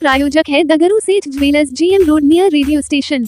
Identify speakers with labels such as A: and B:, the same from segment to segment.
A: प्रायोजक है दगरू सेठ jewellers, GM road near radio station.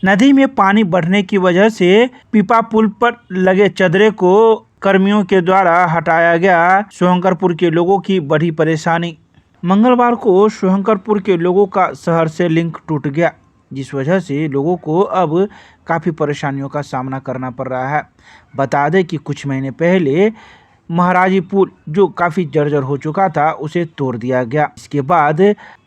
B: नदी में पानी बढ़ने की वजह से पीपा पुल पर लगे चदरे को कर्मियों के द्वारा हटाया गया। सोहंकरपुर के लोगों की बड़ी परेशानी। मंगलवार को सोहंकरपुर के लोगों का शहर से लिंक टूट गया, जिस वजह से लोगों को अब काफ़ी परेशानियों का सामना करना पड़ रहा है। बता दें कि कुछ महीने पहले महाराजी पुल जो काफ़ी जर्जर हो चुका था उसे तोड़ दिया गया। इसके बाद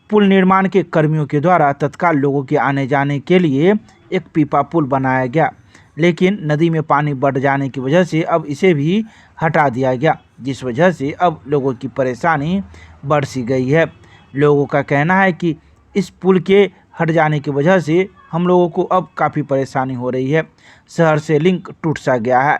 B: पुल निर्माण के कर्मियों के द्वारा तत्काल लोगों के आने जाने के लिए एक पीपा पुल बनाया गया, लेकिन नदी में पानी बढ़ जाने की वजह से अब इसे भी हटा दिया गया, जिस वजह से अब लोगों की परेशानी बढ़ सी गई है। लोगों का कहना है कि इस पुल के हट जाने की वजह से हम लोगों को अब काफ़ी परेशानी हो रही है। शहर से लिंक टूट सा गया है,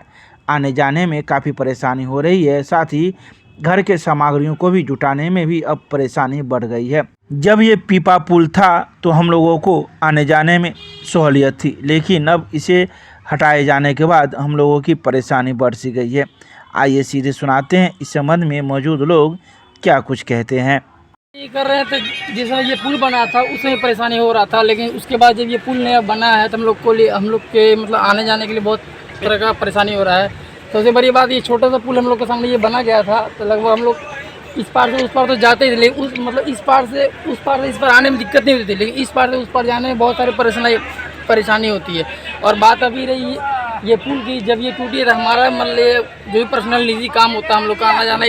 B: आने जाने में काफ़ी परेशानी हो रही है, साथ ही घर के सामग्रियों को भी जुटाने में भी अब परेशानी बढ़ गई है। जब ये पीपा पुल था तो हम लोगों को आने जाने में सहूलियत थी, लेकिन अब इसे हटाए जाने के बाद हम लोगों की परेशानी बढ़ सी गई है। आइए सीधे सुनाते हैं इस संबंध में मौजूद लोग क्या कुछ कहते हैं।
C: ये कर रहे थे, जैसा ये पुल बना था उसमें परेशानी हो रहा था, लेकिन उसके बाद जब ये पुल नया बना है तो हम लोग के मतलब आने जाने के लिए बहुत तरह का परेशानी हो रहा है। सबसे बड़ी बात, ये छोटा सा पुल हम लोग के सामने ये बना गया था तो लगभग हम लोग इस पार से उस पार तो जाते ही थे, लेकिन इस पार से इस पार आने में दिक्कत नहीं होती थी, लेकिन इस पार से उस पार जाने में बहुत सारी परेशानी होती है। और बात अभी रही ये पुल की, जब ये टूटी तो हमारा मतलब जो भी पर्सनल निजी काम होता है हम लोग का आना जाना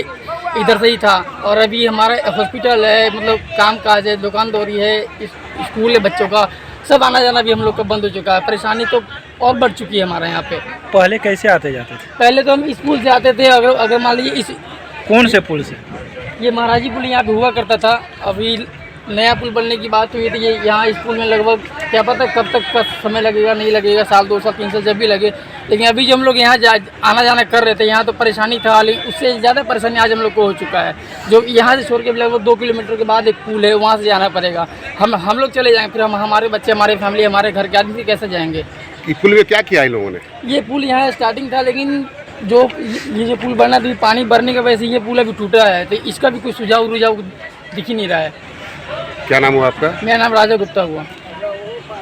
C: इधर से ही था। और अभी हमारा हॉस्पिटल है, मतलब काम काज है, दुकानदारी है, स्कूल है, बच्चों का सब आना जाना भी हम लोग का बंद हो चुका है। परेशानी तो और बढ़ चुकी है हमारे यहाँ पे।
B: पहले कैसे आते जाते थे?
C: पहले तो हम इस पुल से आते थे, अगर मान लीजिए इस
B: कौन से पुल से?
C: ये महाराजी पुल यहाँ पे हुआ करता था। अभी नया पुल बनने की बात हुई थी, ये यहाँ इस पुल में लगभग क्या पता कब तक का समय लगेगा, नहीं लगेगा, साल 2 साल 3 साल जब भी लगे। लेकिन अभी जो हम लोग यहाँ आना जाना कर रहे थे यहाँ तो परेशानी था, लेकिन उससे ज़्यादा परेशानी आज हम लोग को हो चुका है। जो यहाँ से छोड़ के लगभग 2 किलोमीटर के बाद एक पुल है, वहाँ से जाना पड़ेगा। हम लोग चले जाएंगे, फिर हमारे बच्चे, हमारे फैमिली, हमारे घर के आदमी कैसे जाएंगे?
D: ये पुल में क्या किया इन लोगों ने?
C: ये पुल यहाँ स्टार्टिंग था, लेकिन ये पुल बना तो पानी भरने की वजह से ये पुल अभी टूटा है, तो इसका भी कोई सुझाव दिख ही नहीं रहा है।
D: क्या नाम हुआ आपका?
C: मेरा नाम राजा गुप्ता हुआ।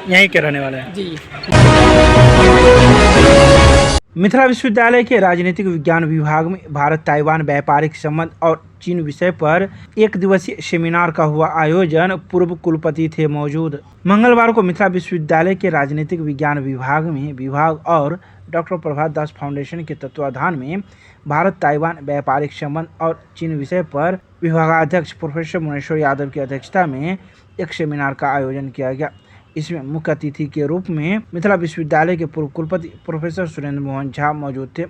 B: यहीं के रहने वाले हैं
C: जी।
B: मिथिला विश्वविद्यालय के राजनीतिक विज्ञान विभाग में भारत ताइवान व्यापारिक संबंध और चीन विषय पर एक दिवसीय सेमिनार का हुआ आयोजन। पूर्व कुलपति थे मौजूद। मंगलवार को मिथिला विश्वविद्यालय के राजनीतिक विज्ञान विभाग में विभाग और डॉक्टर प्रभात दास फाउंडेशन के तत्वाधान में भारत ताइवान व्यापारिक संबंध और चीन विषय पर विभागाध्यक्ष प्रोफेसर मुनेश्वर यादव की अध्यक्षता में एक सेमिनार का आयोजन किया गया। इसमें मुख्य अतिथि के रूप में मिथिला विश्वविद्यालय के पूर्व कुलपति प्रोफेसर सुरेंद्र मोहन झा मौजूद थे,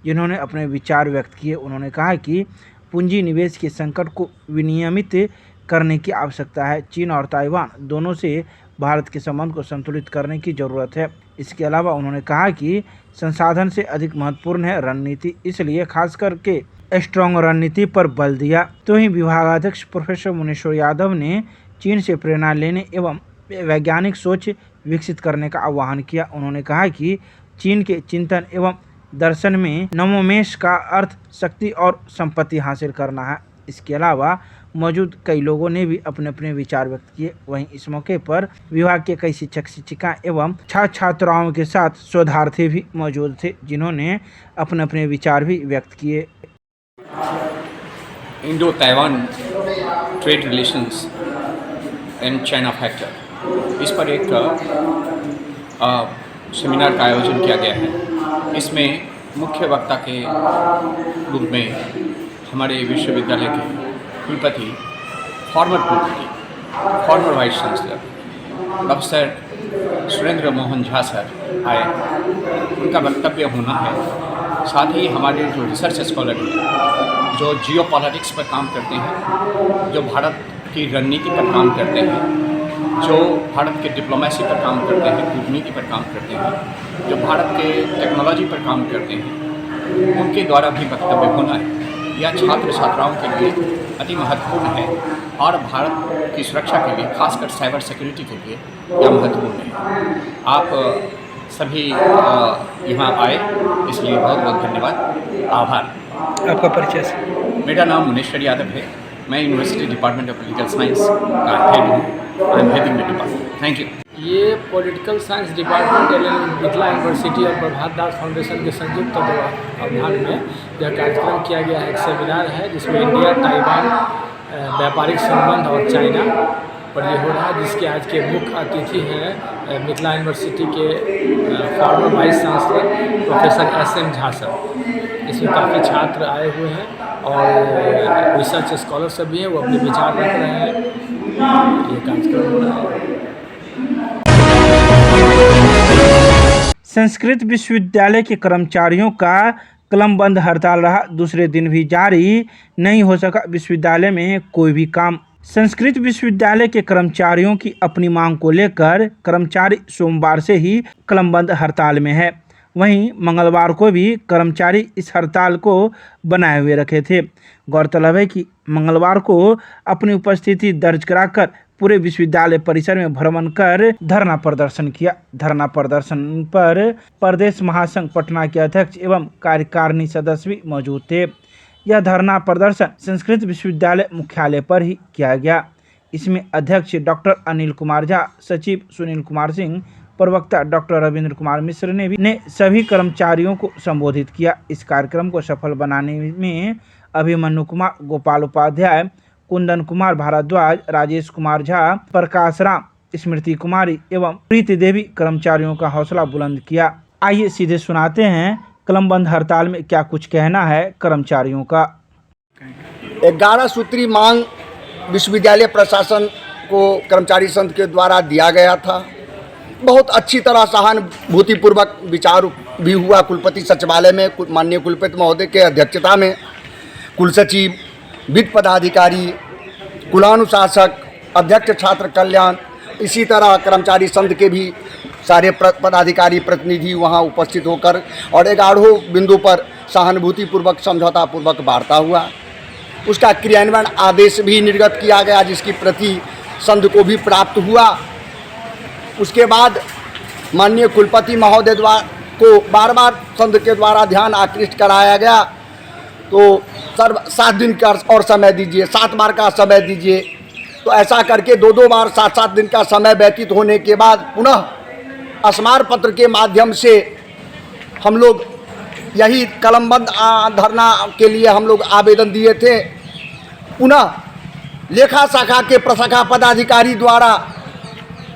B: जिन्होंने अपने विचार व्यक्त किए। उन्होंने कहा कि पूंजी निवेश के संकट को विनियमित करने की आवश्यकता है। चीन और ताइवान दोनों से भारत के संबंध को संतुलित करने की जरूरत है। इसके अलावा उन्होंने कहा कि संसाधन से अधिक महत्वपूर्ण है रणनीति, इसलिए खास करके स्ट्रॉन्ग रणनीति पर बल दिया। तो ही विभागाध्यक्ष प्रोफेसर मुनेश्वर यादव ने चीन से प्रेरणा लेने एवं वैज्ञानिक सोच विकसित करने का आह्वान किया। उन्होंने कहा कि चीन के चिंतन एवं दर्शन में नवोन्मेष का अर्थ शक्ति और संपत्ति हासिल करना है। इसके अलावा मौजूद कई लोगों ने भी अपने अपने विचार व्यक्त किए। वहीं इस मौके पर विभाग के कई शिक्षक शिक्षिका एवं छात्र छात्राओं के साथ शोधार्थी भी मौजूद थे, जिन्होंने अपने अपने विचार भी व्यक्त किए।
E: Indo Taiwan trade relations and China factor, इस पर एक सेमिनार का आयोजन किया गया है। इसमें मुख्य वक्ता के रूप में हमारे विश्वविद्यालय के कुलपति, farmer vice chancellor professor Surendra Mohan Jha sir आए। उनका वक्तव्य होना है। साथ ही हमारे जो रिसर्च स्कॉलर हैं, जो जियो पॉलिटिक्स पर काम करते हैं, जो भारत की रणनीति पर काम करते हैं, जो भारत के डिप्लोमेसी पर काम करते हैं, कूटनीति पर काम करते हैं, जो भारत के टेक्नोलॉजी पर काम करते हैं, उनके द्वारा भी वक्तव्य होना है। यह छात्र छात्राओं के लिए अति महत्वपूर्ण है और भारत की सुरक्षा के लिए, खासकर साइबर सिक्योरिटी के लिए यह महत्वपूर्ण है। आप सभी यहाँ आए, इसलिए बहुत बहुत धन्यवाद, आभार।
B: आपका परिचय?
E: मेरा नाम मुनेश्वर यादव है। मैं university department of political science का हेड हूँ। I am heading the department. Thank you.
C: ये political science department Mithila university और प्रभात दास फाउंडेशन के संयुक्त तत्वाधान में यह कार्यक्रम किया गया है। एक सेमिनार है जिसमें इंडिया ताइवान व्यापारिक संबंध और चाइना पर ये हो रहा है, जिसके आज के मुख्य अतिथि हैं मिथिला यूनिवर्सिटी के farmer vice chancellor professor SM Jha sir. इसमें काफ़ी छात्र आए हुए हैं और रिसर्च स्कॉलर सब भी हैं, वो अपने विचार रख रहे हैं। ये कार्यक्रम हो रहा है।
B: संस्कृत विश्वविद्यालय के कर्मचारियों का कलम बंद हड़ताल रहा। दूसरे दिन भी जारी नहीं हो सका विश्वविद्यालय में कोई भी काम। संस्कृत विश्वविद्यालय के कर्मचारियों की अपनी मांग को लेकर कर्मचारी सोमवार से ही कलमबंद हड़ताल में है। वहीं मंगलवार को भी कर्मचारी इस हड़ताल को बनाए हुए रखे थे। गौरतलब है कि मंगलवार को अपनी उपस्थिति दर्ज कराकर पूरे विश्वविद्यालय परिसर में भ्रमण कर धरना प्रदर्शन किया। धरना प्रदर्शन पर प्रदेश महासंघ पटना के अध्यक्ष एवं कार्यकारिणी सदस्य भी मौजूद थे। यह धरना प्रदर्शन संस्कृत विश्वविद्यालय मुख्यालय पर ही किया गया। इसमें अध्यक्ष डॉक्टर अनिल कुमार झा, सचिव सुनील कुमार सिंह, प्रवक्ता डॉक्टर रविंद्र कुमार मिश्र ने सभी कर्मचारियों को संबोधित किया। इस कार्यक्रम को सफल बनाने में अभिमन्यु कुमार, गोपाल उपाध्याय, कुंदन कुमार भारद्वाज, राजेश कुमार झा, प्रकाश राम, स्मृति कुमारी एवं प्रीति देवी कर्मचारियों का हौसला बुलंद किया। आइए सीधे सुनाते हैं कलमबंद हड़ताल में क्या कुछ कहना है कर्मचारियों का।
F: 11 सूत्री मांग विश्वविद्यालय प्रशासन को कर्मचारी संघ के द्वारा दिया गया था। बहुत अच्छी तरह सहानुभूतिपूर्वक विचार भी हुआ कुलपति सचिवालय में। माननीय कुलपति महोदय के अध्यक्षता में कुलसचिव, वित्त पदाधिकारी, कुलानुशासक, अध्यक्ष छात्र कल्याण, इसी तरह कर्मचारी संघ के भी सारे पदाधिकारी प्रतिनिधि वहां उपस्थित होकर और 11 बिंदु पर सहानुभूतिपूर्वक समझौतापूर्वक वार्ता हुआ। उसका क्रियान्वयन आदेश भी निर्गत किया गया, जिसकी प्रति संघ को भी प्राप्त हुआ। उसके बाद माननीय कुलपति महोदय द्वारा को बार बार संघ के द्वारा ध्यान आकृष्ट कराया गया, तो सर 7 दिन का और समय दीजिए, 7 बार का समय दीजिए। तो ऐसा करके 2-2 बार 7-7 दिन का समय व्यतीत होने के बाद पुनः स्मार पत्र के माध्यम से हम लोग यही कलमबंद धरना के लिए हम लोग आवेदन दिए थे। पुनः लेखा शाखा के प्रशाखा पदाधिकारी द्वारा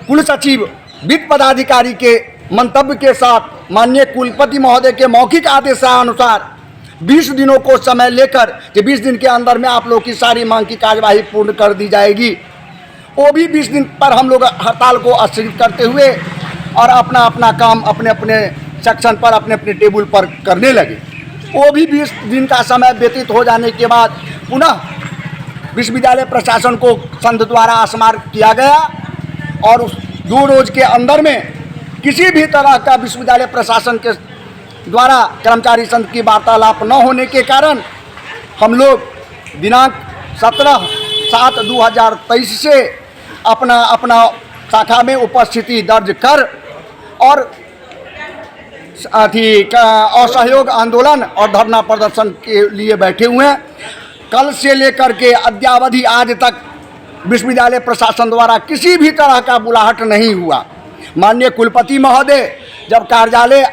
F: कुल सचिव, वित्त पदाधिकारी के मंतव्य के साथ माननीय कुलपति महोदय के मौखिक आदेशानुसार 20 दिनों को समय लेकर कि 20 दिन के अंदर में आप लोग की सारी मांग की कार्यवाही पूर्ण कर दी जाएगी। वो भी 20 दिन पर हम लोग हड़ताल को स्थगित करते हुए और अपना अपना काम अपने अपने सेक्शन पर अपने अपने टेबल पर करने लगे। वो भी 20 दिन का समय व्यतीत हो जाने के बाद पुनः विश्वविद्यालय प्रशासन को संघ द्वारा स्मार किया गया और उस 2 रोज के अंदर में किसी भी तरह का विश्वविद्यालय प्रशासन के द्वारा कर्मचारी संघ की वार्तालाप न होने के कारण हम लोग दिनांक 17/7/2023 से अपना शाखा में उपस्थिति दर्ज कर और असहयोग आंदोलन और धरना प्रदर्शन के लिए बैठे हुए हैं। कल से लेकर के अद्यावधि आज तक विश्वविद्यालय प्रशासन द्वारा किसी भी तरह का बुलाहट नहीं हुआ। माननीय कुलपति महोदय जब कार्यालय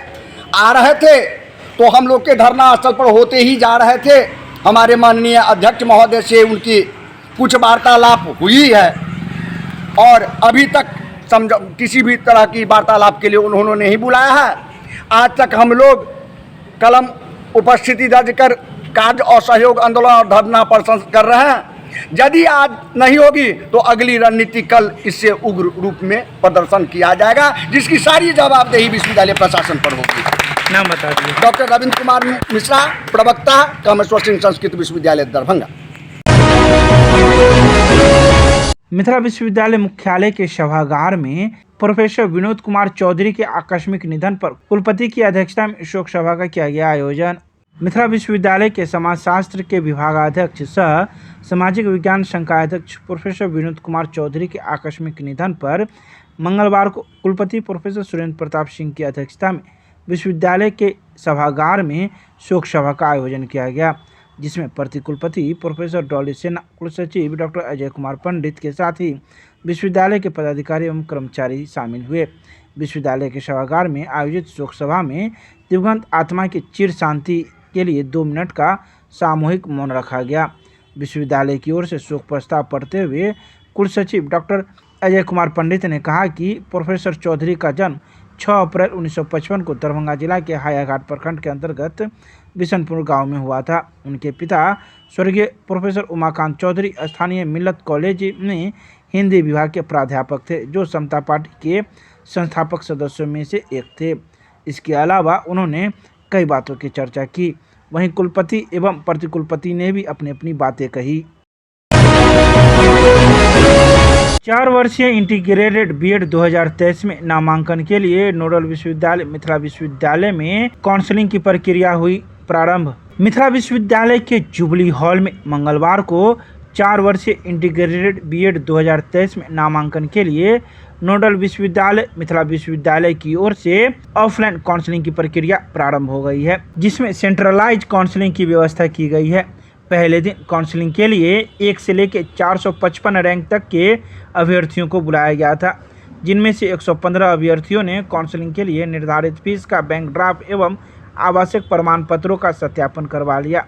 F: आ रहे थे तो हम लोग के धरना स्थल पर होते ही जा रहे थे। हमारे माननीय अध्यक्ष महोदय से उनकी कुछ वार्तालाप हुई है और अभी तक किसी भी तरह की वार्तालाप के लिए उन्होंने नहीं बुलाया है। आज तक हम लोग कलम उपस्थिति दर्ज कर कार्य और सहयोग आंदोलन और धरना प्रदर्शन कर रहे हैं। यदि आज नहीं होगी तो अगली रणनीति कल इससे उग्र रूप में प्रदर्शन किया जाएगा, जिसकी सारी जवाबदेही विश्वविद्यालय प्रशासन पर होगी।
B: नाम बता दीजिए।
F: डॉक्टर रविंद्र कुमार मिश्रा, प्रवक्ता, कामेश्वर सिंह संस्कृत विश्वविद्यालय दरभंगा।
B: मिथिला विश्वविद्यालय मुख्यालय के सभागार में प्रोफेसर विनोद कुमार चौधरी के आकस्मिक निधन पर कुलपति की अध्यक्षता में शोक सभा का किया गया आयोजन। मिथिला विश्वविद्यालय के समाजशास्त्र के विभागाध्यक्ष सह सामाजिक विज्ञान संकायाध्यक्ष प्रोफेसर विनोद कुमार चौधरी के आकस्मिक निधन पर मंगलवार को कुलपति प्रोफेसर सुरेंद्र प्रताप सिंह की अध्यक्षता में विश्वविद्यालय के सभागार में शोक सभा का आयोजन किया गया। जिसमें प्रतिकुलपति प्रोफेसर डॉली सिन्हा, कुलसचिव डॉक्टर अजय कुमार पंडित के साथ ही विश्वविद्यालय के पदाधिकारी एवं कर्मचारी शामिल हुए। विश्वविद्यालय के सभागार में आयोजित शोक सभा में दिवंगत आत्मा की चिर शांति के लिए 2 मिनट का सामूहिक मौन रखा गया। विश्वविद्यालय की ओर से शोक प्रस्ताव पढ़ते हुए कुलसचिव डॉक्टर अजय कुमार पंडित ने कहा कि प्रोफेसर चौधरी का जन्म 6 अप्रैल 1955 को दरभंगा जिला के हायाघाट प्रखंड के अंतर्गत बिशनपुर गांव में हुआ था। उनके पिता स्वर्गीय प्रोफेसर उमाकांत चौधरी स्थानीय मिल्लत कॉलेज में हिंदी विभाग के प्राध्यापक थे, जो समता पार्टी के संस्थापक सदस्यों में से एक थे। इसके अलावा उन्होंने कई बातों की चर्चा की। वहीं कुलपति एवं प्रतिकुलपति ने भी अपनी अपनी बातें कही। 4 वर्षीय इंटीग्रेटेड बीएड 2023 में नामांकन के लिए नोडल विश्वविद्यालय मिथिला विश्वविद्यालय में काउंसलिंग की प्रक्रिया हुई प्रारंभ। मिथिला विश्वविद्यालय के जुबली हॉल में मंगलवार को 4 वर्षीय इंटीग्रेटेड बीएड 2023 में नामांकन के लिए नोडल विश्वविद्यालय मिथिला विश्वविद्यालय की ओर से ऑफलाइन काउंसलिंग की प्रक्रिया प्रारंभ हो गई है, जिसमें सेंट्रलाइज काउंसलिंग की व्यवस्था की गई है। पहले दिन काउंसलिंग के लिए 1 से लेकर 455 रैंक तक के अभ्यर्थियों को बुलाया गया था, जिनमें से 115 अभ्यर्थियों ने काउंसलिंग के लिए निर्धारित फीस का बैंक ड्राफ्ट एवं आवश्यक प्रमाण पत्रों का सत्यापन करवा लिया।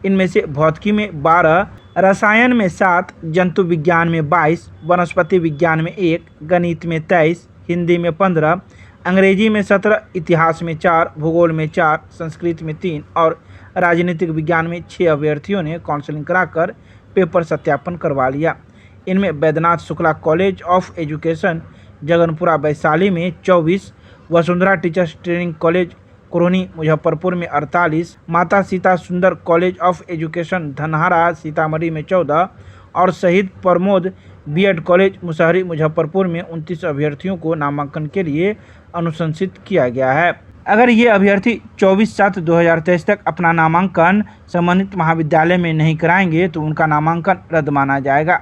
B: इनमें से भौतिकी में 12, रसायन में 7, जंतु विज्ञान में 22, वनस्पति विज्ञान में 1, गणित में 23, हिंदी में 15, अंग्रेजी में 17, इतिहास में 4, भूगोल में 4, संस्कृत में 3 और राजनीतिक विज्ञान में 6 अभ्यर्थियों ने काउंसलिंग कराकर पेपर सत्यापन करवा लिया। इनमें Vaidyanath Shukla college of education Jaganpura Vaishali में 24, Vasundhara teachers training college Kurhani Muzaffarpur में 48, Mata Sita Sundar college of education Dhanhara Sitamarhi में 14 और शहीद प्रमोद बीएड कॉलेज मुसहरी मुजफ्फरपुर में 29 अभ्यर्थियों को नामांकन के लिए अनुशंसित किया गया है। अगर ये अभ्यर्थी 24/7/2023 तक अपना नामांकन संबंधित महाविद्यालय में नहीं कराएंगे तो उनका नामांकन रद्द माना जाएगा।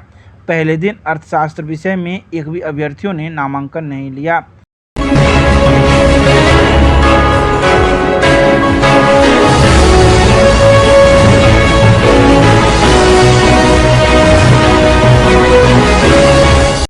B: पहले दिन अर्थशास्त्र विषय में एक भी अभ्यर्थियों ने नामांकन नहीं लिया।